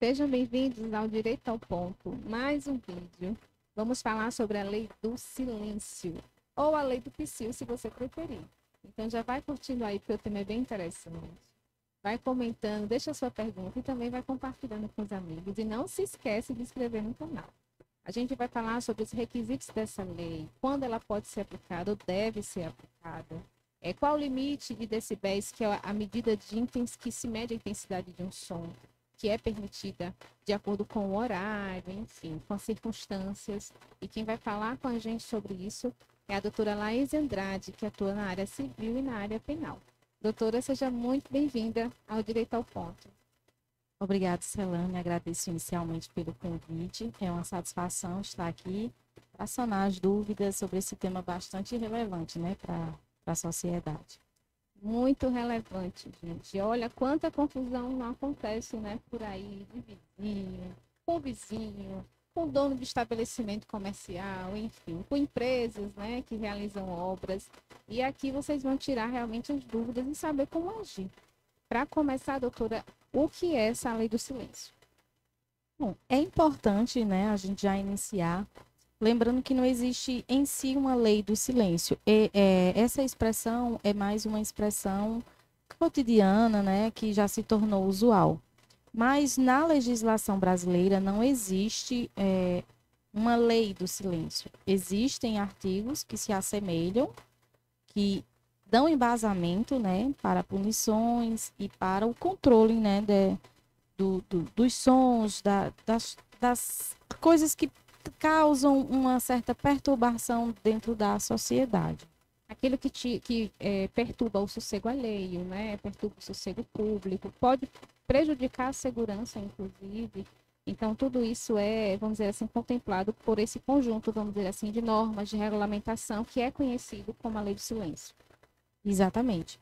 Sejam bem-vindos ao Direito ao Ponto, mais um vídeo. Vamos falar sobre a lei do silêncio, ou a lei do psiu, se você preferir. Então já vai curtindo aí, porque o tema é bem interessante. Vai comentando, deixa a sua pergunta e também vai compartilhando com os amigos. E não se esquece de inscrever no canal. A gente vai falar sobre os requisitos dessa lei, quando ela pode ser aplicada ou deve ser aplicada. Qual o limite de decibéis, que é a medida que se mede a intensidade de um som, que é permitida de acordo com o horário, enfim, com as circunstâncias. E quem vai falar com a gente sobre isso é a doutora Laís Andrade, que atua na área civil e na área penal. Doutora, seja muito bem-vinda ao Direito ao Ponto. Obrigada, Celane. Agradeço inicialmente pelo convite. É uma satisfação estar aqui para sanar as dúvidas sobre esse tema bastante relevante, né, para a sociedade. Muito relevante, gente. Olha quanta confusão não acontece, né, por aí, de vizinho, com dono de estabelecimento comercial, enfim, com empresas, né, que realizam obras. E aqui vocês vão tirar realmente as dúvidas e saber como agir. Para começar, doutora, o que é essa lei do silêncio? Bom, é importante, né, a gente já iniciar, lembrando que não existe em si uma lei do silêncio. Essa expressão é mais uma expressão cotidiana, né, que já se tornou usual. Mas na legislação brasileira não existe uma lei do silêncio. Existem artigos que se assemelham, que dão embasamento, né, para punições e para o controle, né, dos sons, das coisas que causam uma certa perturbação dentro da sociedade. Aquilo que perturba o sossego alheio, né? Perturba o sossego público, pode prejudicar a segurança, inclusive. Então, tudo isso é, vamos dizer assim, contemplado por esse conjunto, vamos dizer assim, de normas de regulamentação que é conhecido como a Lei do Silêncio. Exatamente.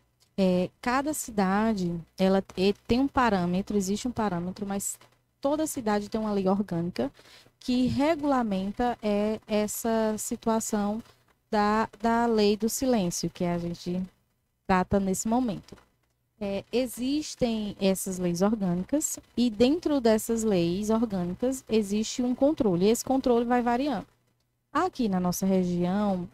Cada cidade, ela tem um parâmetro, existe um parâmetro, mas toda cidade tem uma lei orgânica que regulamenta essa situação da lei do silêncio, que a gente trata nesse momento. Existem essas leis orgânicas e dentro dessas leis orgânicas existe um controle. E esse controle vai variando. Aqui na nossa região,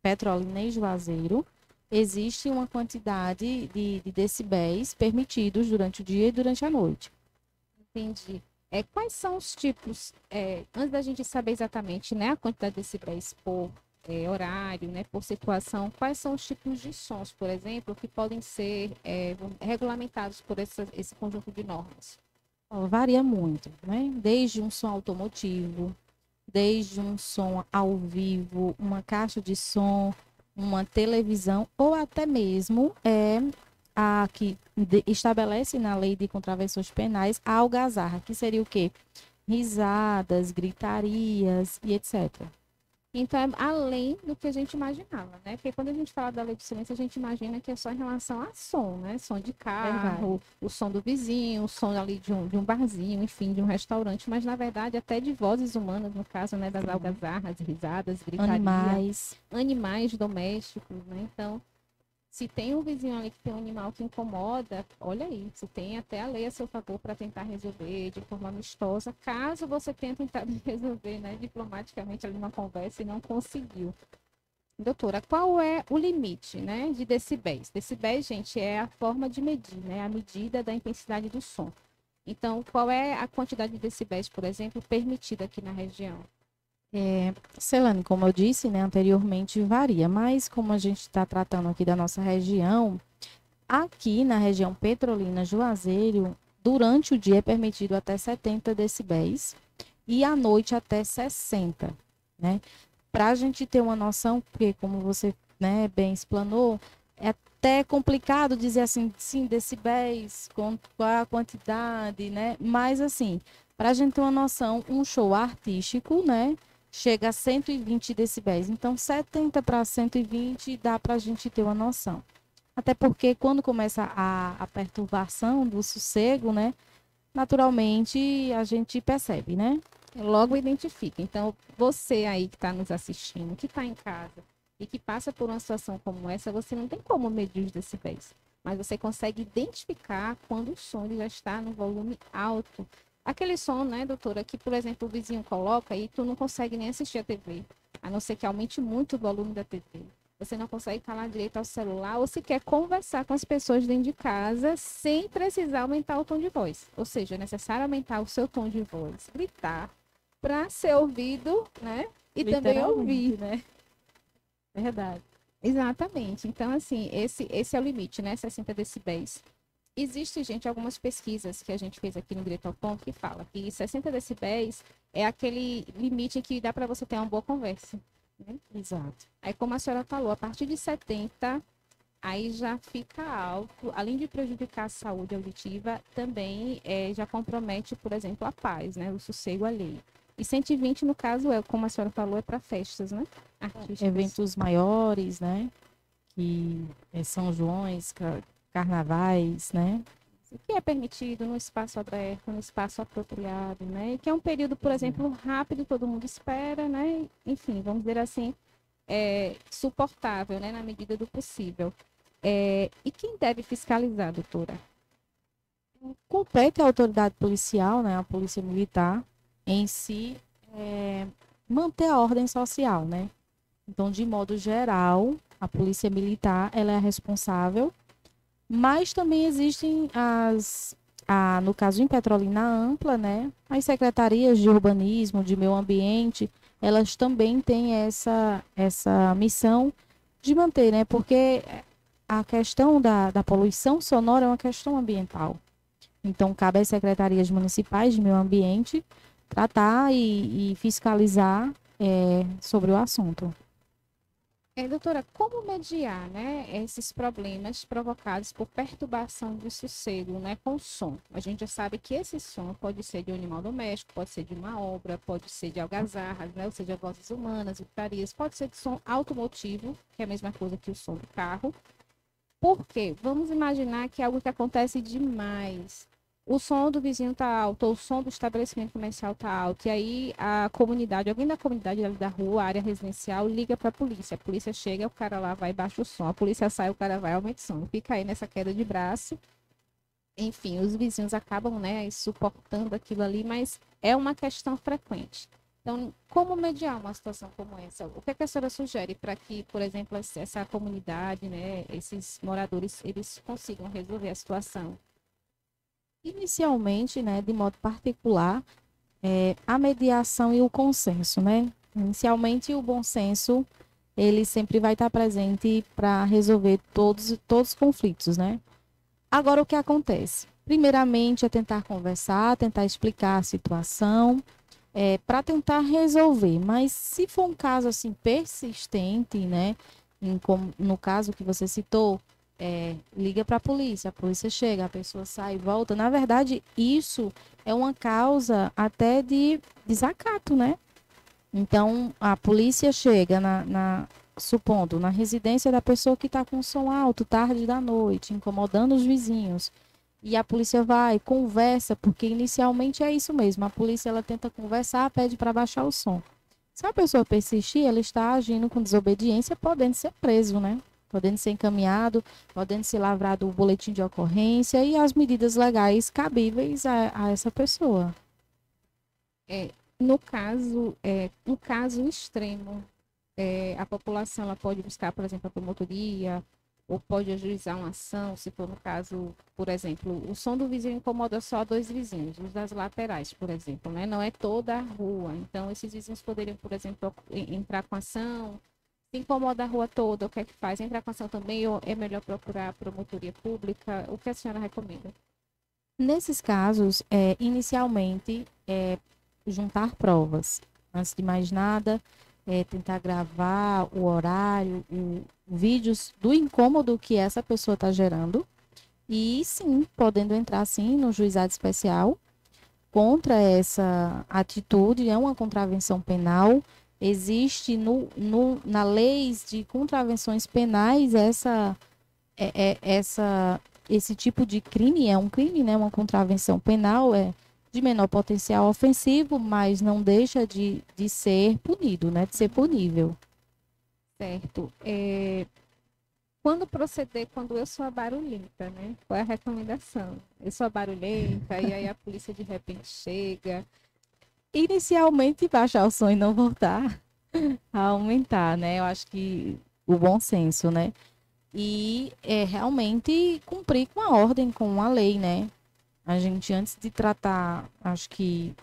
Petrolina e Juazeiro, existe uma quantidade de decibéis permitidos durante o dia e durante a noite. Entendi. Quais são os tipos, antes da gente saber exatamente, né, a quantidade de decibéis por horário, né, por situação, quais são os tipos de sons, por exemplo, que podem ser regulamentados por esse conjunto de normas? Varia muito, né? Desde um som automotivo, desde um som ao vivo, uma caixa de som, uma televisão, ou até mesmo a que estabelece na lei de contravenções penais a algazarra, que seria o quê? Risadas, gritarias e etc. Então, é além do que a gente imaginava, né? Porque quando a gente fala da lei do silêncio, a gente imagina que é só em relação a som, né? Som de Verdade. carro, o som do vizinho, o som ali de um barzinho, enfim, de um restaurante. Mas, na verdade, até de vozes humanas, no caso, né? Das algazarras, risadas, gritaria, animais domésticos, né? Então, se tem um vizinho ali que tem um animal que incomoda, olha aí, você tem até a lei a seu favor para tentar resolver de forma amistosa, caso você tenha tentado resolver, né, diplomaticamente ali numa conversa e não conseguiu. Doutora, qual é o limite, né, de decibéis? Decibéis, gente, é a forma de medir, né, a medida da intensidade do som. Então, qual é a quantidade de decibéis, por exemplo, permitida aqui na região? Celane, como eu disse, né, anteriormente, varia, mas como a gente está tratando aqui da nossa região, aqui na região Petrolina, Juazeiro, durante o dia é permitido até 70 decibéis e à noite até 60, né? Para a gente ter uma noção, porque como você, né, bem explanou, é até complicado dizer assim, sim, decibéis, qual a quantidade, né? Mas assim, para a gente ter uma noção, um show artístico, né, chega a 120 decibéis. Então, 70 para 120 dá para a gente ter uma noção. Até porque quando começa a perturbação do sossego, né, naturalmente a gente percebe, né? Logo identifica. Então, você aí que está nos assistindo, que está em casa e que passa por uma situação como essa, você não tem como medir os decibéis. mas você consegue identificar quando o som ele já está no volume alto. Aquele som, né, doutora, que, por exemplo, o vizinho coloca e tu não consegue nem assistir a TV, a não ser que aumente muito o volume da TV. Você não consegue falar direito ao celular ou sequer conversar com as pessoas dentro de casa sem precisar aumentar o tom de voz. Ou seja, é necessário aumentar o seu tom de voz, gritar, para ser ouvido, né? E também ouvir, né? Verdade. Exatamente. Então, assim, esse é o limite, né? 60 decibéis. Existe, gente, algumas pesquisas que a gente fez aqui no Direito ao Ponto que fala que 60 decibéis é aquele limite que dá para você ter uma boa conversa. Né? Exato. Aí, como a senhora falou, a partir de 70, aí já fica alto. Além de prejudicar a saúde auditiva, também já compromete, por exemplo, a paz, né? O sossego alheio. E 120, no caso, como a senhora falou, é para festas, né? Artísticas. Eventos maiores, né? Que São Joões, carnavais, né? O que é permitido no espaço aberto, no espaço apropriado, né? E que é um período, por exemplo, rápido, todo mundo espera, né? Enfim, vamos dizer assim, suportável, né? Na medida do possível. E quem deve fiscalizar, doutora? Compete a autoridade policial, né? A polícia militar, em si, manter a ordem social, né? Então, de modo geral, a polícia militar, ela é a responsável, mas também existem no caso em Petrolina Ampla, né? As secretarias de urbanismo, de meio ambiente, elas também têm essa missão de manter, né? Porque a questão da poluição sonora é uma questão ambiental. Então, cabe às secretarias municipais de meio ambiente tratar e fiscalizar sobre o assunto. Doutora, como mediar, né, esses problemas provocados por perturbação de sossego, né, com som? A gente já sabe que esse som pode ser de um animal doméstico, pode ser de uma obra, pode ser de algazarras, né, ou seja, vozes humanas, gritarias, pode ser de som automotivo, que é a mesma coisa que o som do carro. Por quê? Vamos imaginar que é algo que acontece demais. O som do vizinho está alto, ou o som do estabelecimento comercial está alto, e aí a comunidade, alguém da comunidade ali da rua, área residencial, liga para a polícia chega, o cara lá vai e baixa o som, a polícia sai, o cara vai e aumenta o som, fica aí nessa queda de braço. Enfim, os vizinhos acabam, né, suportando aquilo ali, mas é uma questão frequente. Então, como mediar uma situação como essa? O que a senhora sugere para que, por exemplo, essa comunidade, né, esses moradores, eles consigam resolver a situação? Inicialmente, né, de modo particular, a mediação e o consenso, né? Inicialmente, o bom senso, ele sempre vai estar presente para resolver todos os conflitos, né? Agora, o que acontece? Primeiramente, é tentar conversar, tentar explicar a situação, para tentar resolver. Mas se for um caso, assim, persistente, né? No caso que você citou, liga para a polícia chega, a pessoa sai e volta. Na verdade, isso é uma causa até de desacato, né? Então, a polícia chega supondo, na residência da pessoa que está com som alto, tarde da noite, incomodando os vizinhos. E a polícia vai, conversa, porque inicialmente é isso mesmo. A polícia, ela tenta conversar, pede para baixar o som. Se a pessoa persistir, ela está agindo com desobediência, podendo ser preso, né? Podendo ser encaminhado, podendo ser lavrado o boletim de ocorrência e as medidas legais cabíveis a essa pessoa. No caso extremo, a população ela pode buscar, por exemplo, a promotoria, ou pode ajuizar uma ação, se for no caso, por exemplo, o som do vizinho incomoda só dois vizinhos, os das laterais, por exemplo, né? Não é toda a rua. Então, esses vizinhos poderiam, por exemplo, entrar com ação. Se incomoda a rua toda, o que é que faz? Entrar com ação também ou é melhor procurar a promotoria pública? O que a senhora recomenda? Nesses casos, inicialmente, juntar provas. Antes de mais nada, tentar gravar o horário, vídeos do incômodo que essa pessoa está gerando. E sim, podendo entrar sim no juizado especial contra essa atitude, é uma contravenção penal. Existe na lei de contravenções penais esse tipo de crime, é um crime, né? Uma contravenção penal, de menor potencial ofensivo, mas não deixa de ser punido, né? De ser punível. Certo. Quando proceder, quando eu sou a barulhenta, né? Qual é a recomendação? Eu sou a barulhenta e aí a polícia de repente chega. Inicialmente, baixar o som e não voltar a aumentar, né? Eu acho que o bom senso, né? E é realmente cumprir com a ordem, com a lei, né? A gente, antes de tratar, acho que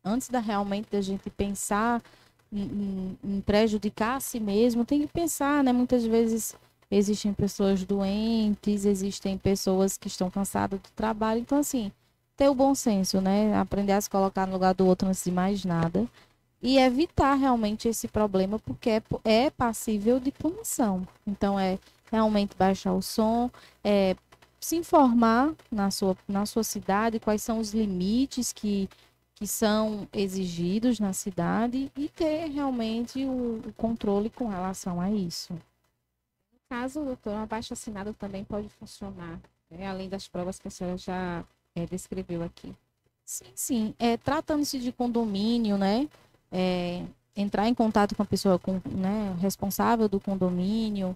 antes da realmente da gente pensar em prejudicar a si mesmo, tem que pensar, né? Muitas vezes existem pessoas doentes, existem pessoas que estão cansadas do trabalho. Então, assim, ter o bom senso, né? Aprender a se colocar no lugar do outro antes de mais nada. E evitar realmente esse problema, porque é passível de punição. Então, é realmente baixar o som, é se informar na sua cidade quais são os limites que são exigidos na cidade e ter realmente o controle com relação a isso. No caso, doutor, uma baixa-assinada também pode funcionar, né? Além das provas que a senhora já descreveu aqui. Sim, sim. Tratando-se de condomínio, né? É, entrar em contato com a pessoa né, responsável do condomínio.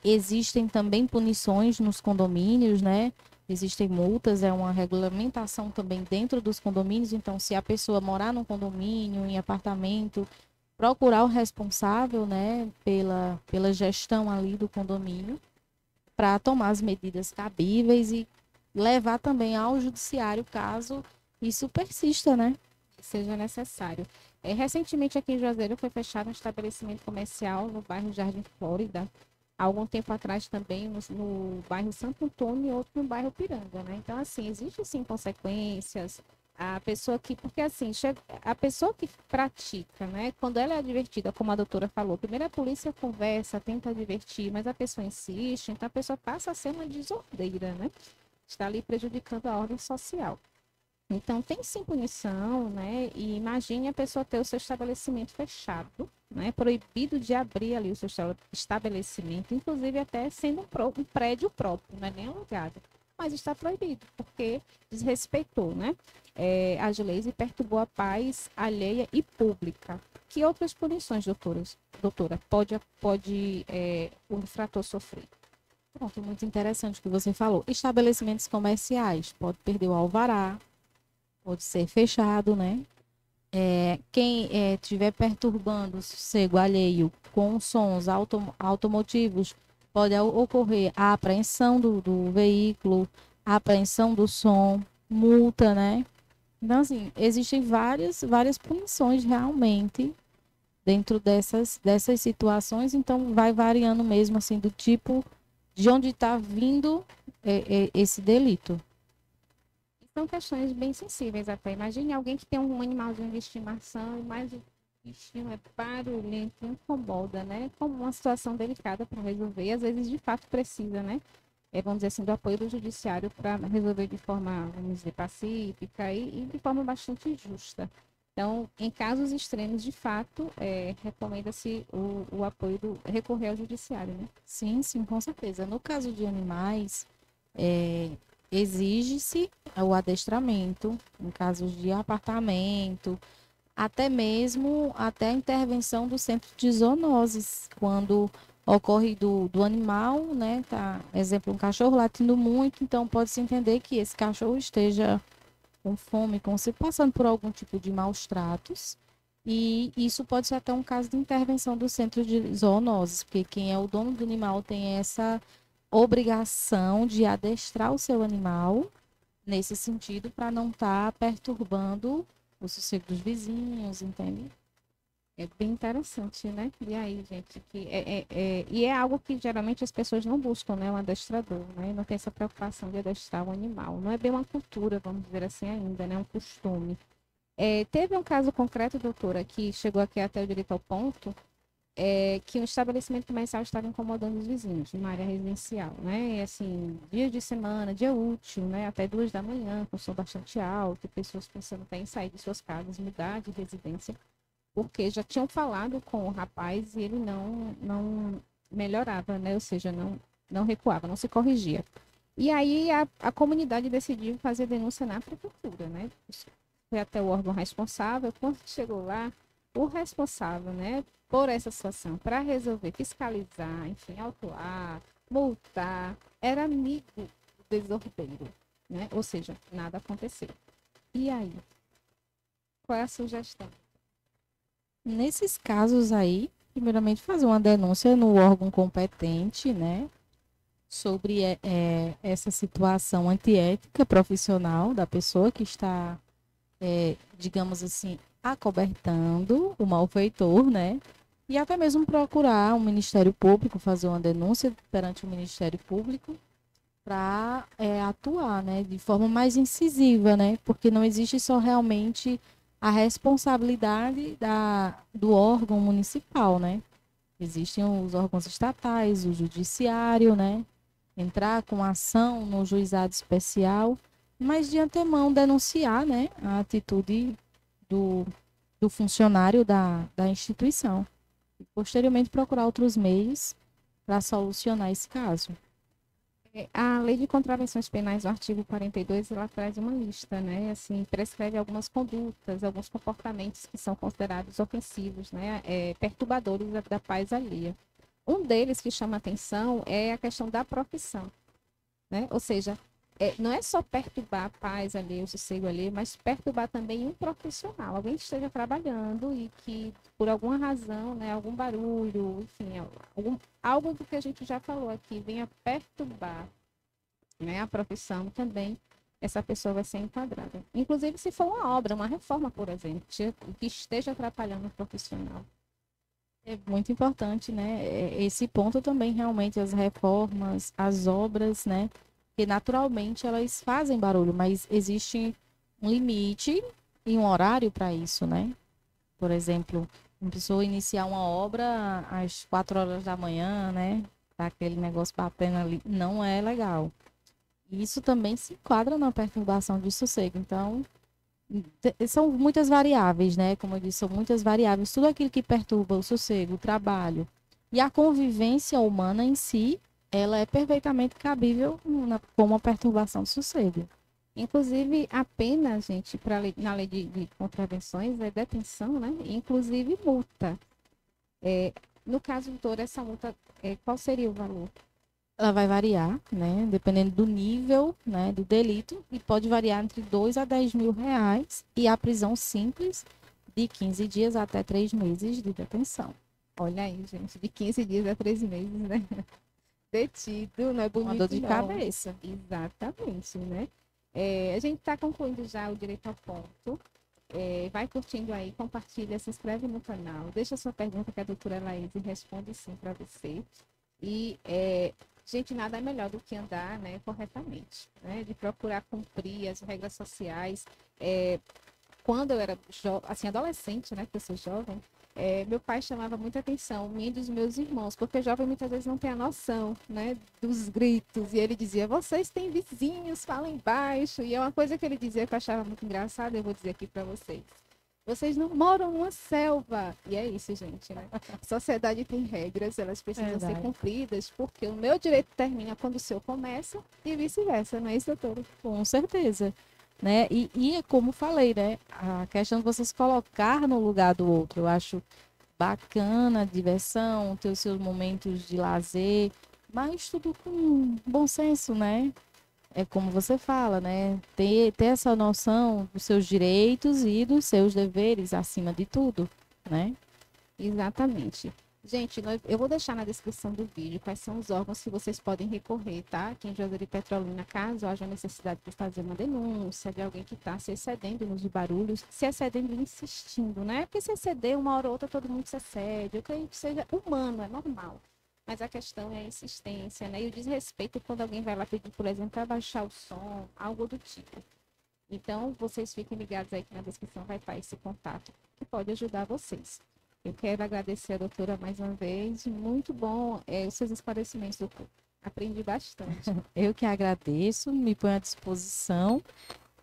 Existem também punições nos condomínios, né? Existem multas, é uma regulamentação também dentro dos condomínios. Então, se a pessoa morar num condomínio, em apartamento, procurar o responsável, né, pela gestão ali do condomínio, para tomar as medidas cabíveis e levar também ao judiciário caso isso persista, né? Seja necessário. Recentemente aqui em Juazeiro foi fechado um estabelecimento comercial no bairro Jardim Flórida. Há algum tempo atrás também no bairro Santo Antônio e outro no bairro Piranga, né? Então, assim, existe sim consequências. A pessoa que, porque assim, a pessoa que pratica, né? Quando ela é advertida, como a doutora falou, primeiro a polícia conversa, tenta advertir, mas a pessoa insiste, então a pessoa passa a ser uma desordeira, né? Está ali prejudicando a ordem social. Então, tem sim punição, né? E imagine a pessoa ter o seu estabelecimento fechado, né? Proibido de abrir ali o seu estabelecimento, inclusive até sendo um prédio próprio, não é nem alugado. Mas está proibido, porque desrespeitou, né? As leis e perturbou a paz alheia e pública. Que outras punições, doutora, pode o infrator sofrer? Pronto, muito interessante o que você falou. Estabelecimentos comerciais, pode perder o alvará, pode ser fechado, né? Quem estiver perturbando o sossego alheio com sons automotivos, pode ocorrer a apreensão do veículo, a apreensão do som, multa, né? Então, assim, existem várias punições realmente dentro dessas situações, então vai variando mesmo, assim, do tipo de onde está vindo esse delito. São questões bem sensíveis até. Imagine alguém que tem um animalzinho de estimação, mas o bichinho é barulhento, incomoda, né? Como uma situação delicada para resolver. E às vezes, de fato, precisa, né? Vamos dizer assim, do apoio do judiciário para resolver de forma, vamos dizer, pacífica e de forma bastante justa. Então, em casos extremos, de fato, recomenda-se o apoio recorrer ao judiciário, né? Sim, sim, com certeza. No caso de animais, exige-se o adestramento, em casos de apartamento, até mesmo até a intervenção do centro de zoonoses, quando ocorre do animal, né? Tá, exemplo, um cachorro latindo muito, então pode-se entender que esse cachorro esteja com fome, com se passando por algum tipo de maus tratos. E isso pode ser até um caso de intervenção do centro de zoonoses, porque quem é o dono do animal tem essa obrigação de adestrar o seu animal nesse sentido para não estar perturbando o sossego dos vizinhos, entende? É bem interessante, né? E aí, gente, e é algo que geralmente as pessoas não buscam, né? Um adestrador, né? Não tem essa preocupação de adestrar o animal. Não é bem uma cultura, vamos dizer assim ainda, né? Um costume. Teve um caso concreto, doutora, que chegou aqui até o direito ao ponto, que um estabelecimento comercial estava incomodando os vizinhos, numa área residencial, né? E assim, dia de semana, dia útil, né? Até 2 da manhã, com som bastante alto, pessoas pensando até em sair de suas casas, mudar de residência, porque já tinham falado com o rapaz e ele não melhorava, né? Ou seja, não recuava, não se corrigia. E aí a comunidade decidiu fazer denúncia na prefeitura, né? Foi até o órgão responsável. Quando chegou lá, o responsável, né, por essa situação, para resolver, fiscalizar, enfim, autuar, multar, era amigo do desordeiro, né? Ou seja, nada aconteceu. E aí? Qual é a sugestão? Nesses casos aí, primeiramente fazer uma denúncia no órgão competente, né? Sobre essa situação antiética profissional da pessoa que está, digamos assim, acobertando o malfeitor, né? E até mesmo procurar o Ministério Público, fazer uma denúncia perante o Ministério Público para atuar, né, de forma mais incisiva, né? Porque não existe só realmente a responsabilidade do órgão municipal, né? Existem os órgãos estatais, o judiciário, né? Entrar com ação no juizado especial, mas de antemão denunciar, né, a atitude do, do funcionário da instituição. E posteriormente procurar outros meios para solucionar esse caso. A Lei de Contravenções Penais, no artigo 42, ela traz uma lista, né? Assim, prescreve algumas condutas, alguns comportamentos que são considerados ofensivos, né? Perturbadores da paz alheia. Um deles que chama atenção é a questão da profissão, né? Ou seja, não é só perturbar a paz ali, o sossego ali, mas perturbar também um profissional, alguém que esteja trabalhando e que, por alguma razão, né, algum barulho, enfim, algo do que a gente já falou aqui, venha perturbar, né, a profissão também, essa pessoa vai ser enquadrada. Inclusive, se for uma obra, uma reforma, por exemplo, que esteja atrapalhando o profissional. É muito importante, né? Esse ponto também, realmente, as reformas, as obras, né? Que naturalmente elas fazem barulho, mas existe um limite e um horário para isso, né? Por exemplo, uma pessoa iniciar uma obra às 4 horas da manhã, né? Tá aquele negócio batendo ali, não é legal. Isso também se enquadra na perturbação de sossego. Então, são muitas variáveis, né? Como eu disse, são muitas variáveis. Tudo aquilo que perturba o sossego, o trabalho e a convivência humana em si, ela é perfeitamente cabível como uma perturbação do sossego. Inclusive, a pena, gente, na lei de contravenções é detenção, né? Inclusive multa. No caso de toda essa multa, qual seria o valor? Ela vai variar, né? Dependendo do nível, né, do delito, e pode variar entre 2 a 10 mil reais e a prisão simples de 15 dias até 3 meses de detenção. Olha aí, gente, de 15 dias a 3 meses, né? Detido, não é Uma dor bonito, de não. cabeça. Exatamente, né? A gente está concluindo já o Direito ao Ponto. Vai curtindo aí, compartilha, se inscreve no canal, deixa sua pergunta que a doutora Laís responde sim para você. E, gente, nada é melhor do que andar, né, corretamente, né? De procurar cumprir as regras sociais. Quando eu era assim, adolescente, né, que eu sou jovem, meu pai chamava muita atenção, minha e dos meus irmãos, porque jovem muitas vezes não tem a noção, né, dos gritos, e ele dizia, vocês têm vizinhos, falem baixo, e é uma coisa que ele dizia que eu achava muito engraçada, eu vou dizer aqui para vocês. Vocês não moram numa selva. E é isso, gente, né? A sociedade tem regras, elas precisam ser cumpridas, porque o meu direito termina quando o seu começa e vice-versa, não é isso, doutora? Com certeza. Né? E é como falei, né? A questão de você se colocar no lugar do outro. Eu acho bacana, diversão, ter os seus momentos de lazer, mas tudo com bom senso, né? É como você fala, né? Ter essa noção dos seus direitos e dos seus deveres acima de tudo, né? Exatamente. Gente, eu vou deixar na descrição do vídeo quais são os órgãos que vocês podem recorrer, tá? Aqui em Juazeiro e Petrolina, caso haja necessidade de fazer uma denúncia de alguém que está se excedendo nos barulhos, se excedendo e insistindo, né? Porque se exceder, uma hora ou outra todo mundo se excede. Eu creio que seja humano, é normal. Mas a questão é a insistência, né? E o desrespeito quando alguém vai lá pedir, por exemplo, para baixar o som, algo do tipo. Então, vocês fiquem ligados aí que na descrição vai estar esse contato que pode ajudar vocês. Eu quero agradecer a doutora mais uma vez. Muito bom os seus esclarecimentos, doutor. Aprendi bastante. Eu que agradeço, me ponho à disposição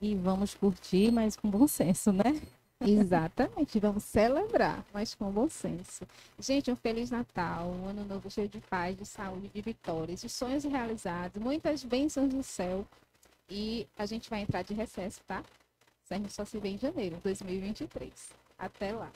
e vamos curtir, mas com bom senso, né? Exatamente, vamos celebrar, mas com bom senso. Gente, um Feliz Natal, um ano novo cheio de paz, de saúde, de vitórias, de sonhos realizados, muitas bênçãos do céu. E a gente vai entrar de recesso, tá? A gente só se vê em janeiro de 2023. Até lá.